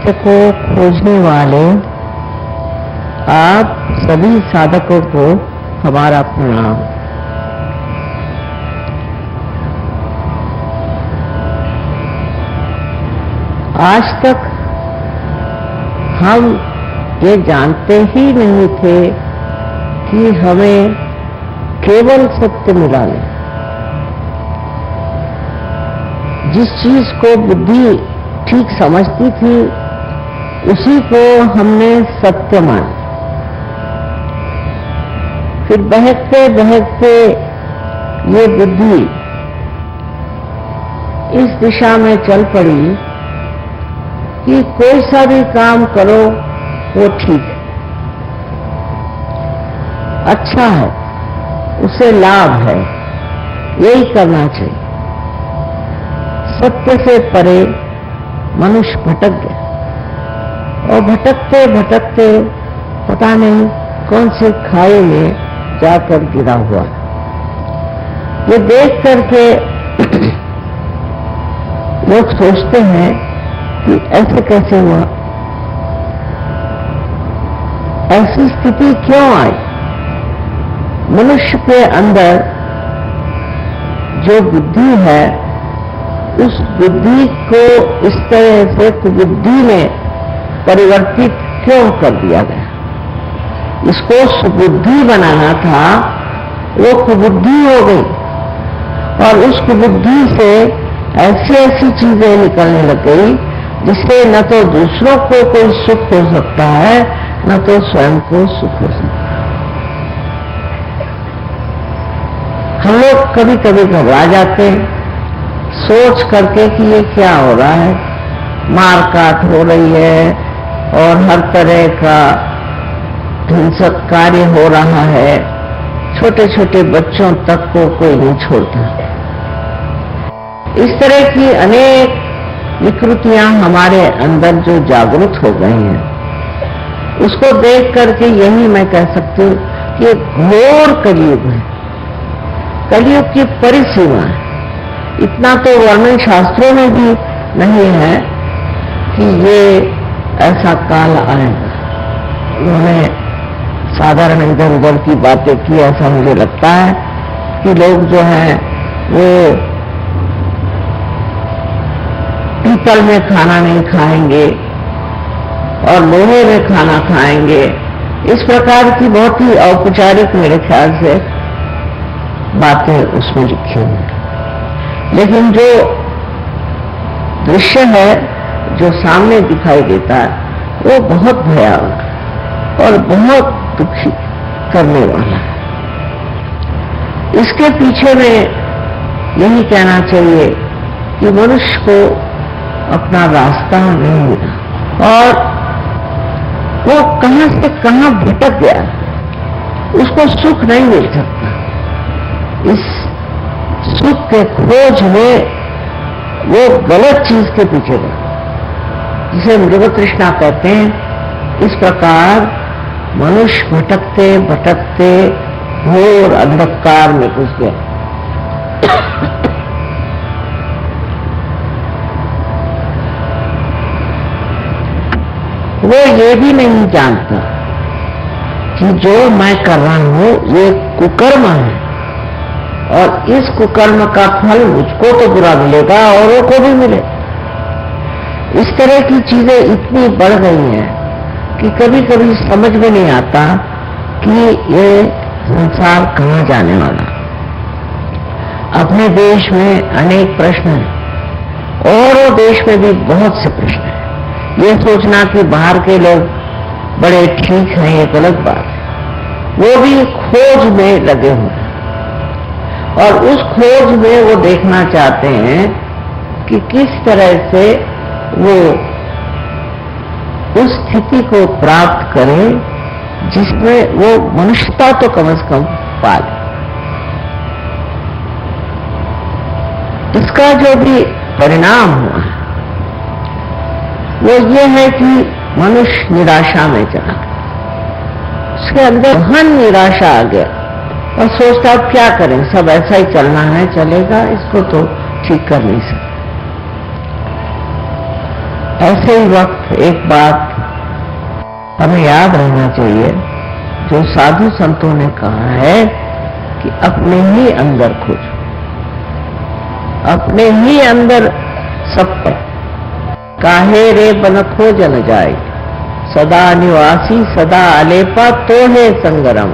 सत्य को खोजने वाले आप सभी साधकों को हमारा प्रणाम। आज तक हम ये जानते ही नहीं थे कि हमें केवल सत्य मिला नहीं। जिस चीज को बुद्धि ठीक समझती थी उसी को हमने सत्य माना। फिर बहकते बहकते ये बुद्धि इस दिशा में चल पड़ी कि कोई सा भी काम करो वो ठीक है, अच्छा है, उसे लाभ है, यही करना चाहिए। सत्य से परे मनुष्य भटक गया और भटकते भटकते पता नहीं कौन से खाई में जाकर गिरा हुआ। ये देख करके लोग सोचते हैं कि ऐसे कैसे हुआ, ऐसी स्थिति क्यों आई। मनुष्य के अंदर जो बुद्धि है उस बुद्धि को इस तरह से कुबुद्धि में परिवर्तित क्यों कर दिया गया। इसको सुबुद्धि बनाना था, वो कुबुद्धि हो गई और उस कुबुद्धि से ऐसी ऐसी चीजें निकलने लग गई जिससे न तो दूसरों को कोई सुख हो सकता है न तो स्वयं को सुख हो सकता है। हम लोग कभी कभी घबरा जाते हैं सोच करके कि ये क्या हो रहा है, मार काट हो रही है और हर तरह का हिंसक कार्य हो रहा है, छोटे छोटे बच्चों तक को कोई नहीं छोड़ता। इस तरह की अनेक विकृतियां हमारे अंदर जो जागृत हो गई हैं, उसको देख करके यही मैं कह सकती हूँ कि घोर कलयुग है, कलयुग की परिसीमा है। इतना तो वर्णन शास्त्रों में भी नहीं है कि ये ऐसा काल आएगा। उन्होंने साधारण इधर उधर की बातें की, ऐसा मुझे लगता है कि लोग जो हैं वो पीतल में खाना नहीं खाएंगे और लोहे में खाना खाएंगे। इस प्रकार की बहुत ही औपचारिक मेरे ख्याल से बातें उसमें लिखी हुई। लेकिन जो दृश्य है जो सामने दिखाई देता है वो बहुत भयावह और बहुत दुखी करने वाला है। इसके पीछे में यही कहना चाहिए कि मनुष्य को अपना रास्ता नहीं मिला और वो कहां से कहां भटक गया, उसको सुख नहीं मिल सकता। इस सुख के खोज में वो गलत चीज के पीछे गया, जिसे मृग तृष्णा कहते हैं। इस प्रकार मनुष्य भटकते भटकते घोर अंधकार में घुस गया। वो ये भी नहीं जानता कि जो मैं कर रहा हूं ये कुकर्म है और इस कुकर्म का फल मुझको तो बुरा मिलेगा औरों को भी मिले। इस तरह की चीजें इतनी बढ़ गई हैं कि कभी कभी समझ में नहीं आता कि ये संसार कहां जाने वाला। अपने देश में अनेक प्रश्न हैं और देश में भी बहुत से प्रश्न हैं। ये सोचना कि बाहर के लोग बड़े ठीक हैं ये गलत बात है। वो भी खोज में लगे हुए हैं और उस खोज में वो देखना चाहते हैं कि किस तरह से वो उस स्थिति को प्राप्त करें जिसमें वो मनुष्यता तो कम से कम पाले। इसका जो भी परिणाम हुआ वो ये है कि मनुष्य निराशा में चला गया, उसके अंदर गहन निराशा आ गया और सोचता अब क्या करें, सब ऐसा ही चलना है, चलेगा, इसको तो ठीक कर नहीं सकते। ऐसे ही वक्त एक बात हमें याद रहना चाहिए, जो साधु संतों ने कहा है कि अपने ही अंदर खोजो, अपने ही अंदर सब पर काहे रे बन खोज न जाए, सदा निवासी सदा अलेपा तो है संगरम।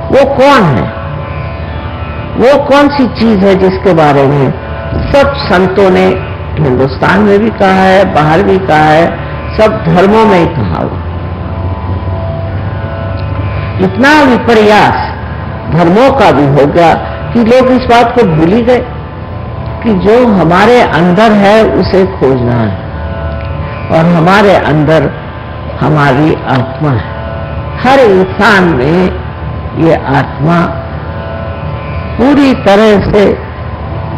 वो कौन है, वो कौन सी चीज है जिसके बारे में सब संतों ने हिंदुस्तान में भी कहा है, बाहर भी कहा है, सब धर्मों में ही कहा हुआ। इतना विपर्यास धर्मों का भी हो गया कि लोग इस बात को भूल ही गए कि जो हमारे अंदर है उसे खोजना है, और हमारे अंदर हमारी आत्मा है। हर इंसान में ये आत्मा पूरी तरह से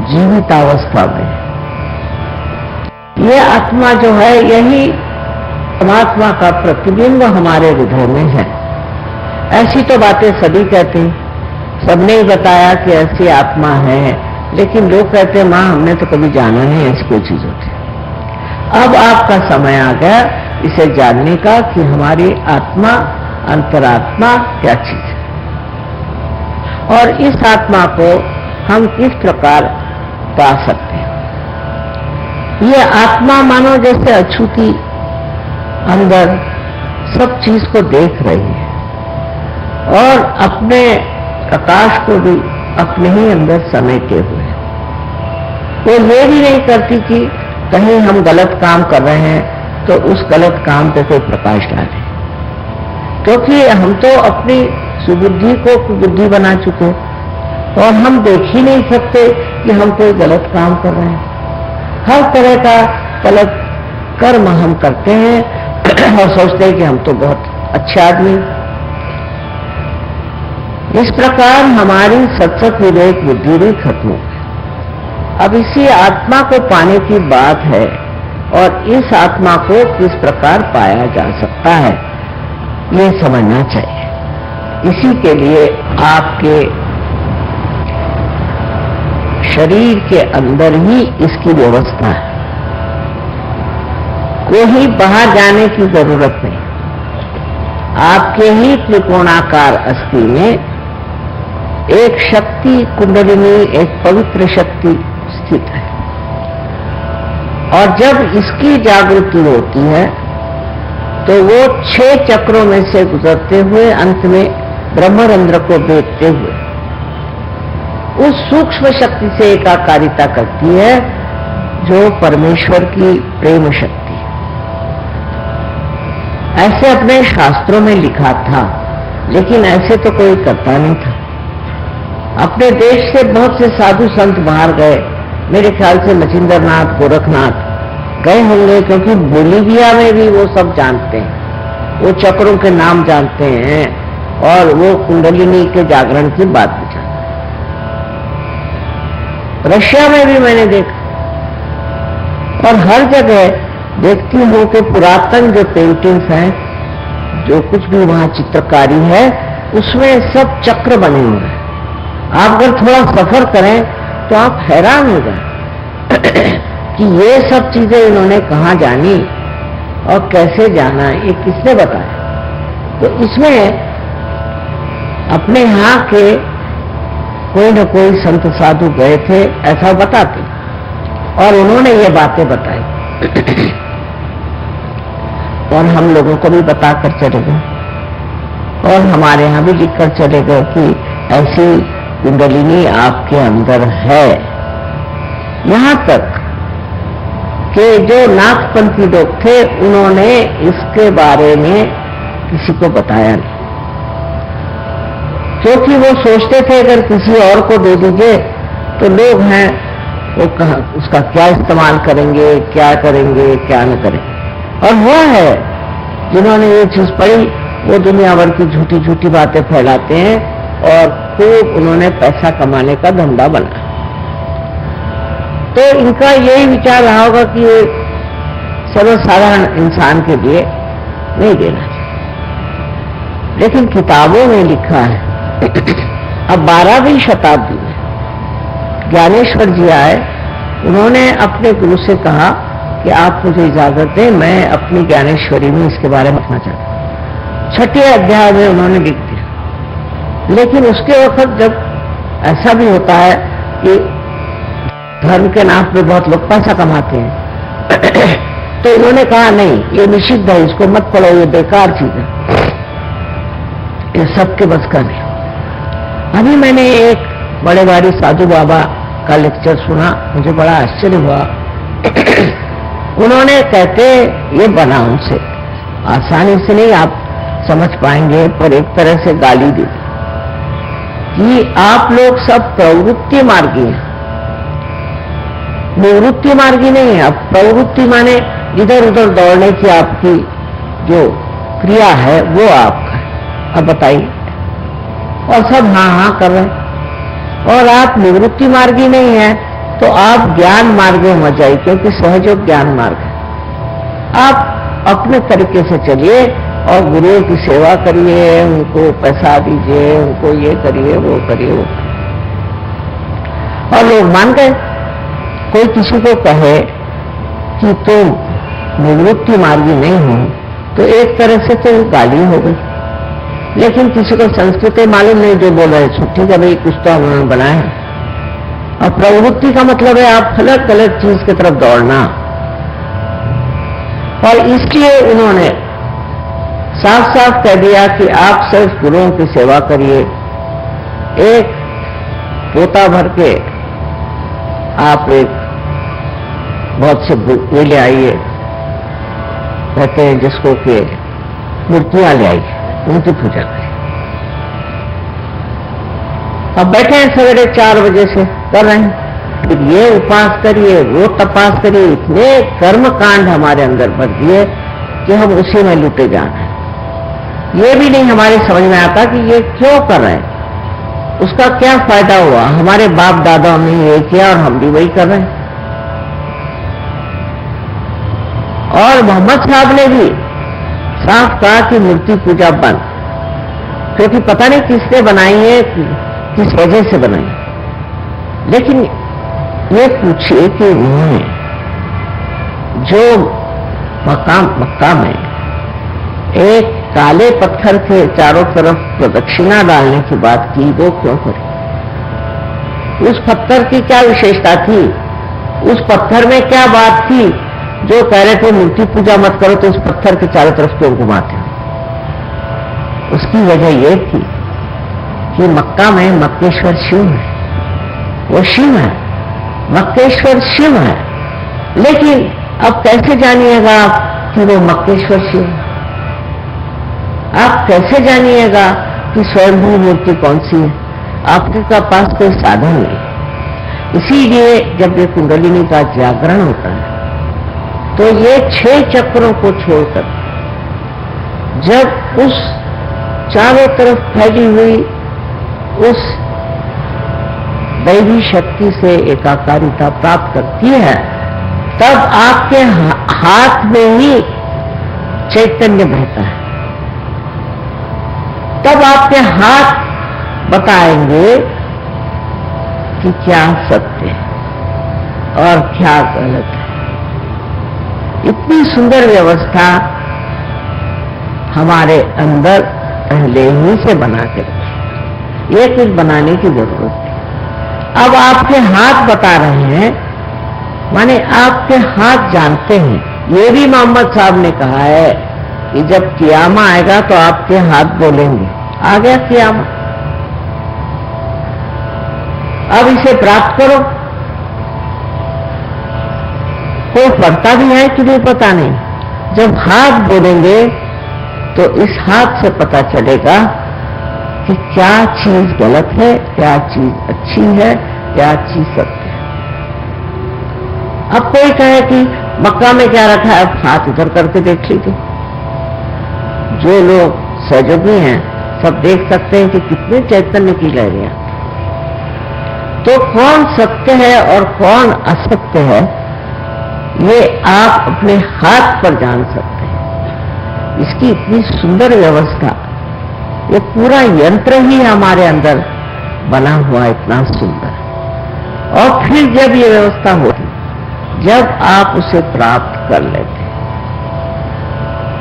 जीवित अवस्था में है। ये आत्मा जो है यही परमात्मा का प्रतिबिंब हमारे हृदय में है। ऐसी तो बातें सभी कहते हैं, सबने ही बताया कि ऐसी आत्मा है, लेकिन लोग कहते हैं मां हमने तो कभी जाना नहीं ऐसी कोई चीज होती। अब आपका समय आ गया इसे जानने का कि हमारी आत्मा, अंतरात्मा क्या चीज है, और इस आत्मा को हम किस प्रकार पा सकते हैं। ये आत्मा मानो जैसे अछूती अंदर सब चीज को देख रही है, और अपने प्रकाश को भी अपने ही अंदर समेटे हुए है। वो ये भी नहीं करती कि कहीं हम गलत काम कर रहे हैं तो उस गलत काम पे कोई प्रकाश डाले, क्योंकि हम तो अपनी सुबुद्धि को कुबुद्धि बना चुके, और हम देख ही नहीं सकते कि हम कोई गलत काम कर रहे हैं। हर तरह का गलत कर्म हम करते हैं और सोचते हैं कि हम तो बहुत अच्छे आदमी। इस प्रकार हमारी सत्सत विवेक बुद्धि भी खत्म हो गई। अब इसी आत्मा को पाने की बात है, और इस आत्मा को किस प्रकार पाया जा सकता है ये समझना चाहिए। इसी के लिए आपके शरीर के अंदर ही इसकी व्यवस्था है, कोई बाहर जाने की जरूरत नहीं। आपके ही त्रिकोणाकार अस्थि में एक शक्ति कुंडलिनी, एक पवित्र शक्ति स्थित है, और जब इसकी जागृति होती है तो वो 6 चक्रों में से गुजरते हुए अंत में ब्रह्मरंध्र को देखते हुए उस सूक्ष्म शक्ति से एकाकारिता करती है, जो परमेश्वर की प्रेम शक्ति है। ऐसे अपने शास्त्रों में लिखा था, लेकिन ऐसे तो कोई करता नहीं था। अपने देश से बहुत से साधु संत बाहर गए, मेरे ख्याल से मचिंद्रनाथ, गोरखनाथ गए होंगे, क्योंकि बोलीविया में भी वो सब जानते हैं, वो चक्रों के नाम जानते हैं, और वो कुंडलिनी के जागरण की बात भी जानते हैं। रशिया में भी मैंने देखा, और हर जगह देखती हूँ कि पुरातन जो पेंटिंग्स हैं, जो कुछ भी वहां चित्रकारी है, उसमें सब चक्र बने हुए हैं। आप अगर थोड़ा सफर करें तो आप हैरान हो जाए कि ये सब चीजें इन्होंने कहाँ जानी और कैसे जाना, ये किसने बताया। तो इसमें अपने यहाँ के कोई न कोई संत साधु गए थे, ऐसा बताते, और उन्होंने ये बातें बताई और हम लोगों को भी बताकर चले गए, और हमारे यहाँ भी लिखकर चले गए कि ऐसी कुंडलिनी आपके अंदर है। यहां तक कि जो नाथपंथी लोग थे उन्होंने इसके बारे में किसी को बताया नहीं, क्योंकि वो सोचते थे अगर किसी और को दे दीजिए तो लोग हैं वो उसका क्या इस्तेमाल करेंगे, क्या करेंगे, क्या न करेंगे। और हुआ है, जिन्होंने ये चीज पढ़ी वो दुनिया भर की झूठी झूठी बातें फैलाते हैं, और खूब उन्होंने पैसा कमाने का धंधा बना। तो इनका यही विचार रहा होगा कि ये सर्वसाधारण इंसान के लिए नहीं देना चाहिए, लेकिन किताबों में लिखा है। अब 12वीं शताब्दी में ज्ञानेश्वर जी आए, उन्होंने अपने गुरु से कहा कि आप मुझे इजाजत दें, मैं अपनी ज्ञानेश्वरी में इसके बारे में लिखना चाहता हूं। 6ठे अध्याय में उन्होंने लिख दिया। लेकिन उसके वक्त जब ऐसा भी होता है कि धर्म के नाम पे बहुत लोग पैसा कमाते हैं तो इन्होंने कहा नहीं, ये निषिद्ध है, इसको मत पढ़ो, ये बेकार चीज है, ये सबके बस का नहीं। अभी मैंने एक बड़े भारी साधु बाबा का लेक्चर सुना, मुझे बड़ा आश्चर्य हुआ। उन्होंने कहते ये बना उनसे आसानी से नहीं आप समझ पाएंगे, पर एक तरह से गाली दी कि आप लोग सब प्रवृत्ति मार्गी हैं, निवृत्ति मार्गी नहीं है। अब प्रवृत्ति माने इधर उधर दौड़ने की आपकी जो क्रिया है वो आपका है। अब बताइए, और सब हाँ हाँ कर रहे हैं, और आप निवृत्ति मार्गी नहीं है तो आप ज्ञान मार्ग में मत जाइए, क्योंकि सहयोग ज्ञान मार्ग है। आप अपने तरीके से चलिए और गुरुओं की सेवा करिए, उनको पैसा दीजिए, उनको ये करिए वो करिए वो। और लोग मान गए। कोई किसी को कहे कि तुम निवृत्ति मार्गी नहीं हो तो एक तरह से तो गाली हो गई। लेकिन किसी को संस्कृति मालूम नहीं, जो बोल रहे छुट्टी का भाई कुछ तो उन्होंने बनाया है। और प्रवृत्ति का मतलब है आप अलग अलग चीज की तरफ दौड़ना, और इसलिए उन्होंने साफ साफ कह दिया कि आप सिर्फ गुरुओं की सेवा करिए। एक पोता भर के आप एक बहुत से ये ले आइए, कहते हैं जिसको कि मूर्तियां ले आइए, उनकी पूजा करें। अब बैठे हैं सवेरे 4 बजे से कर रहे हैं, फिर ये उपास करिए, वो तपास करिए, इतने कर्म कांड हमारे अंदर भर दिए कि हम उसी में लुटे जाना है। ये भी नहीं हमारे समझ में आता कि ये क्यों कर रहे हैं, उसका क्या फायदा हुआ। हमारे बाप दादाओं ने ये किया और हम भी वही कर रहे हैं। और मोहम्मद साहब ने भी साफ कहा कि मूर्ति पूजा बंद, क्योंकि पता नहीं किसने बनाई है, किस वजह से बनाई। लेकिन ये पूछिए कि उन्होंने जो मक्का में एक काले पत्थर के चारों तरफ प्रदक्षिणा डालने की बात की, वो क्यों करी? उस पत्थर की क्या विशेषता थी? उस पत्थर में क्या बात थी जो कह रहे थे मूर्ति पूजा मत करो तो उस पत्थर के चारों तरफ क्यों घुमाते हो? उसकी वजह यह थी कि मक्का में मक्केश्वर शिव है, वो शिव है, मक्केश्वर शिव है। लेकिन अब कैसे जानिएगा आप कि वो मक्केश्वर शिव है? आप कैसे जानिएगा कि स्वयंभू मूर्ति कौन सी है? आपके पास कोई साधन नहीं। इसीलिए जब ये कुंडलिनी का जागरण होता है तो ये 6 चक्रों को छोड़कर जब उस चारों तरफ फैली हुई उस दैवी शक्ति से एकाकारिता प्राप्त करती है, तब आपके हाथ में ही चैतन्य बहता है। तब आपके हाथ बताएंगे कि क्या सत्य है और क्या गलत है। इतनी सुंदर व्यवस्था हमारे अंदर पहले ही से बना के रखी, ये कुछ बनाने की जरूरत नहीं। अब आपके हाथ बता रहे हैं, माने आपके हाथ जानते हैं। ये भी मोहम्मद साहब ने कहा है कि जब कियामा आएगा तो आपके हाथ बोलेंगे। आ गया कियामा, अब इसे प्राप्त करो। कोई पढ़ता भी है कि नहीं पता नहीं। जब हाथ बोलेंगे तो इस हाथ से पता चलेगा कि क्या चीज गलत है, क्या चीज अच्छी है, क्या चीज सत्य है। अब कोई कहे कि मक्का में क्या रखा है, अब हाथ इधर करके देख लीजिए। जो लोग सहयोगी हैं सब देख सकते हैं कि कितने चैतन्य की लहरें। तो कौन सत्य है और कौन असत्य है, ये आप अपने हाथ पर जान सकते हैं। इसकी इतनी सुंदर व्यवस्था, ये पूरा यंत्र ही हमारे अंदर बना हुआ इतना सुंदर। और फिर जब ये व्यवस्था होगी जब आप उसे प्राप्त कर लेते।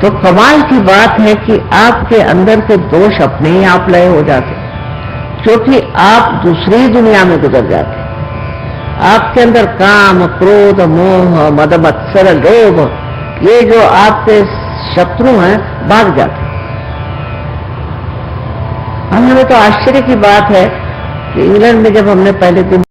तो कमाल की बात है कि आपके अंदर के दोष अपने ही आप लय हो जाते, क्योंकि आप दूसरी दुनिया में गुजर जाते। आपके अंदर काम, क्रोध, मोह, मद, मत्सर, लोभ, ये जो आपके शत्रु हैं, भाग जाते। हमें तो आश्चर्य की बात है कि इंग्लैंड में जब हमने पहले दिन